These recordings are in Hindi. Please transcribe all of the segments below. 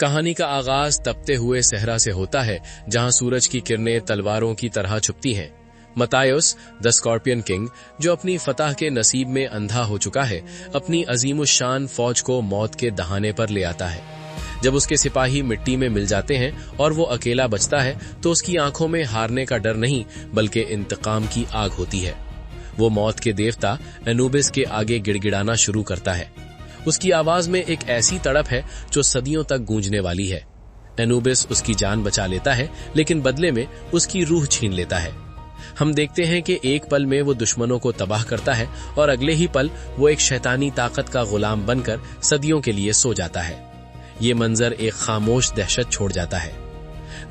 कहानी का आगाज तपते हुए सहरा से होता है, जहां सूरज की किरणें तलवारों की तरह छुपती हैं। मतायुस द स्कॉर्पियन किंग, जो अपनी फतह के नसीब में अंधा हो चुका है, अपनी अजीमुशान फौज को मौत के दहाने पर ले आता है। जब उसके सिपाही मिट्टी में मिल जाते हैं और वो अकेला बचता है, तो उसकी आंखों में हारने का डर नहीं बल्कि इंतकाम की आग होती है। वो मौत के देवता एनुबिस के आगे गिड़गिड़ाना शुरू करता है। उसकी आवाज में एक ऐसी तड़प है जो सदियों तक गूंजने वाली है। एनुबिस उसकी जान बचा लेता है, लेकिन बदले में उसकी रूह छीन लेता है। हम देखते हैं कि एक पल में वो दुश्मनों को तबाह करता है और अगले ही पल वो एक शैतानी ताकत का गुलाम बनकर सदियों के लिए सो जाता है। ये मंजर एक खामोश दहशत छोड़ जाता है।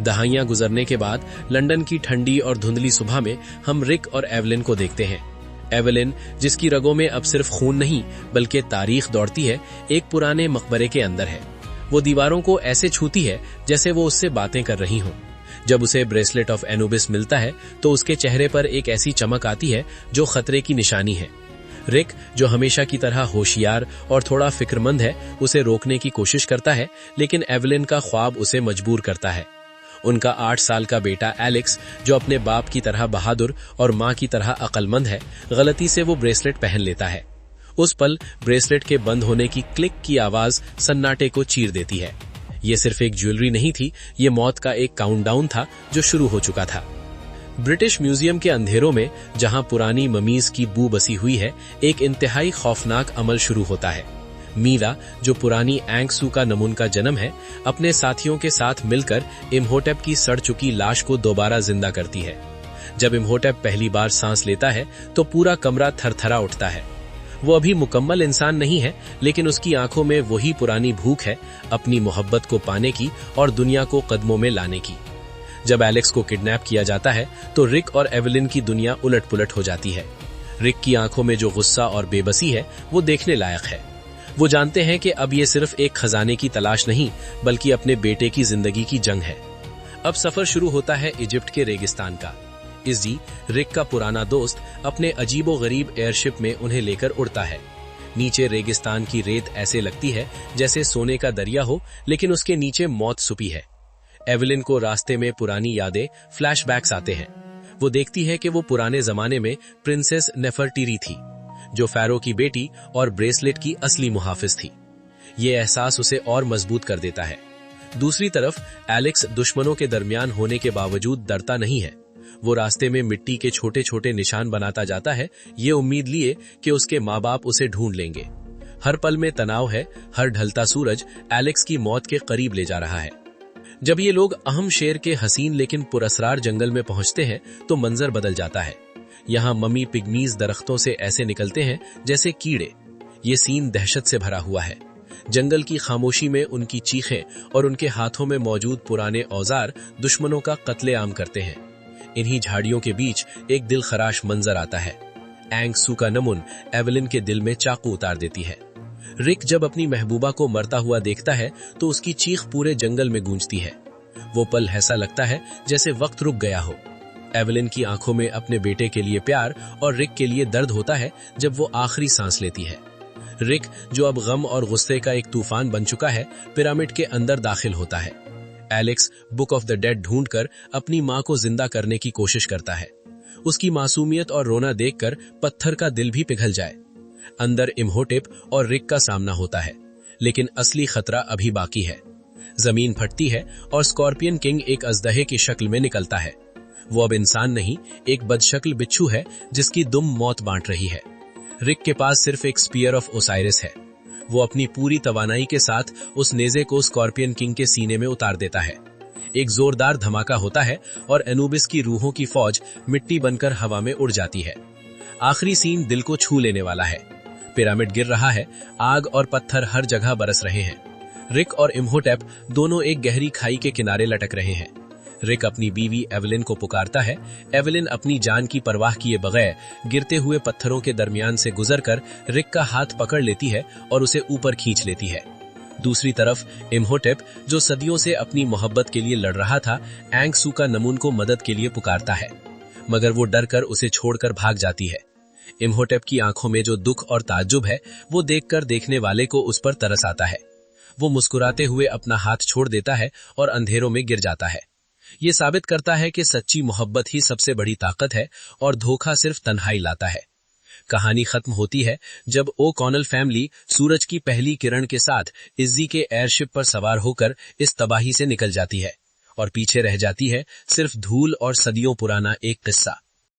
दहाइयां गुजरने के बाद लंदन की ठंडी और धुंधली सुबह में हम रिक और एवलिन को देखते हैं। एवलिन, जिसकी रगों में अब सिर्फ खून नहीं बल्कि तारीख दौड़ती है, एक पुराने मकबरे के अंदर है। वो दीवारों को ऐसे छूती है जैसे वो उससे बातें कर रही हों। जब उसे ब्रेसलेट ऑफ एनुबिस मिलता है तो उसके चेहरे पर एक ऐसी चमक आती है जो खतरे की निशानी है। रिक, जो हमेशा की तरह होशियार और थोड़ा फिक्रमंद है, उसे रोकने की कोशिश करता है, लेकिन एवलिन का ख्वाब उसे मजबूर करता है। उनका 8 साल का बेटा एलेक्स, जो अपने बाप की तरह बहादुर और माँ की तरह अक्लमंद है, गलती से वो ब्रेसलेट पहन लेता है। उस पल ब्रेसलेट के बंद होने की क्लिक की आवाज सन्नाटे को चीर देती है। ये सिर्फ एक ज्वेलरी नहीं थी, ये मौत का एक काउंटडाउन था जो शुरू हो चुका था। ब्रिटिश म्यूजियम के अंधेरों में, जहां पुरानी ममीज की बू बसी हुई है, एक इंतहाई खौफनाक अमल शुरू होता है। मीरा, जो पुरानी एंगसू का नमून का जन्म है, अपने साथियों के साथ मिलकर इम्होटेप की सड़ चुकी लाश को दोबारा जिंदा करती है। जब इम्होटेप पहली बार सांस लेता है तो पूरा कमरा थरथरा उठता है। वो अभी मुकम्मल इंसान नहीं है, लेकिन उसकी आंखों में वही पुरानी भूख है, अपनी मोहब्बत को पाने की और दुनिया को कदमों में लाने की। जब एलेक्स को किडनैप किया जाता है तो रिक और एवलिन की दुनिया उलट पुलट हो जाती है। रिक की आंखों में जो गुस्सा और बेबसी है, वो देखने लायक है। वो जानते हैं कि अब ये सिर्फ एक खजाने की तलाश नहीं बल्कि अपने बेटे की जिंदगी की जंग है। अब सफर शुरू होता है इजिप्ट के रेगिस्तान का। इज़ी, रिक का पुराना दोस्त, अपने अजीबो-गरीब एयरशिप में उन्हें लेकर उड़ता है। नीचे रेगिस्तान की रेत ऐसे लगती है जैसे सोने का दरिया हो, लेकिन उसके नीचे मौत छुपी है। एवलिन को रास्ते में पुरानी यादें, फ्लैशबैक्स आते हैं। वो देखती है कि वो पुराने जमाने में प्रिंसेस नेफरटीरी थी, जो फैरो की बेटी और ब्रेसलेट की असली मुहाफिज थी। ये एहसास उसे और मजबूत कर देता है। दूसरी तरफ एलेक्स दुश्मनों के दरमियान होने के बावजूद डरता नहीं है। वो रास्ते में मिट्टी के छोटे छोटे निशान बनाता जाता है, ये उम्मीद लिए कि उसके माँ बाप उसे ढूंढ लेंगे। हर पल में तनाव है, हर ढलता सूरज एलेक्स की मौत के करीब ले जा रहा है। जब ये लोग अहम शेर के हसीन लेकिन पुरस्रार जंगल में पहुंचते हैं तो मंजर बदल जाता है। यहाँ मम्मी पिग्मीज दरख्तों से ऐसे निकलते हैं जैसे कीड़े। ये सीन दहशत से भरा हुआ है। जंगल की खामोशी में उनकी चीखें और उनके हाथों में मौजूद पुराने औजार दुश्मनों का कत्लेआम करते हैं। इन्हीं झाड़ियों के बीच एक दिल खराश मंजर आता है। एंगसू का नमून एवलिन के दिल में चाकू उतार देती है। रिक जब अपनी महबूबा को मरता हुआ देखता है तो उसकी चीख पूरे जंगल में गूंजती है। वो पल ऐसा लगता है जैसे वक्त रुक गया हो। एवलिन की आंखों में अपने बेटे के लिए प्यार और रिक के लिए दर्द होता है जब वो आखिरी सांस लेती है। रिक, जो अब गम और गुस्से का एक तूफान बन चुका है, पिरामिड के अंदर दाखिल होता है। Alex book of the dead ढूंढकर अपनी मां को जिंदा करने की कोशिश करता है। उसकी मासूमियत और रोना देखकर पत्थर का दिल भी पिघल जाए। अंदर इम्होटेप और रिक का सामना होता है, लेकिन असली खतरा अभी बाकी है। जमीन फटती है और स्कॉर्पियन किंग एक अजदहे की शक्ल में निकलता है। वो अब इंसान नहीं, एक बदशक्ल बिच्छू है जिसकी दुम मौत बांट रही है। रिक के पास सिर्फ एक स्पीयर ऑफ ओसाइरिस है। वो अपनी पूरी तवानाई के साथ उस नेजे को स्कॉर्पियन किंग के सीने में उतार देता है। एक जोरदार धमाका होता है और एनुबिस की रूहों की फौज मिट्टी बनकर हवा में उड़ जाती है। आखिरी सीन दिल को छू लेने वाला है। पिरामिड गिर रहा है, आग और पत्थर हर जगह बरस रहे हैं। रिक और इम्होटेप दोनों एक गहरी खाई के किनारे लटक रहे हैं। रिक अपनी बीवी एवलिन को पुकारता है। एवलिन अपनी जान की परवाह किए बगैर गिरते हुए पत्थरों के दरमियान से गुजरकर रिक का हाथ पकड़ लेती है और उसे ऊपर खींच लेती है। दूसरी तरफ इम्होटेप, जो सदियों से अपनी मोहब्बत के लिए लड़ रहा था, एंगसू का नमून को मदद के लिए पुकारता है, मगर वो डर कर उसे छोड़कर भाग जाती है। इम्होटेप की आंखों में जो दुख और ताज्जुब है, वो देखकर देखने वाले को उस पर तरस आता है। वो मुस्कुराते हुए अपना हाथ छोड़ देता है और अंधेरों में गिर जाता है। ये साबित करता है कि सच्ची मोहब्बत ही सबसे बड़ी ताकत है और धोखा सिर्फ तन्हाई लाता है। कहानी खत्म होती है जब ओ कॉनल फैमिली सूरज की पहली किरण के साथ इज्जी के एयरशिप पर सवार होकर इस तबाही से निकल जाती है और पीछे रह जाती है सिर्फ धूल और सदियों पुराना एक किस्सा।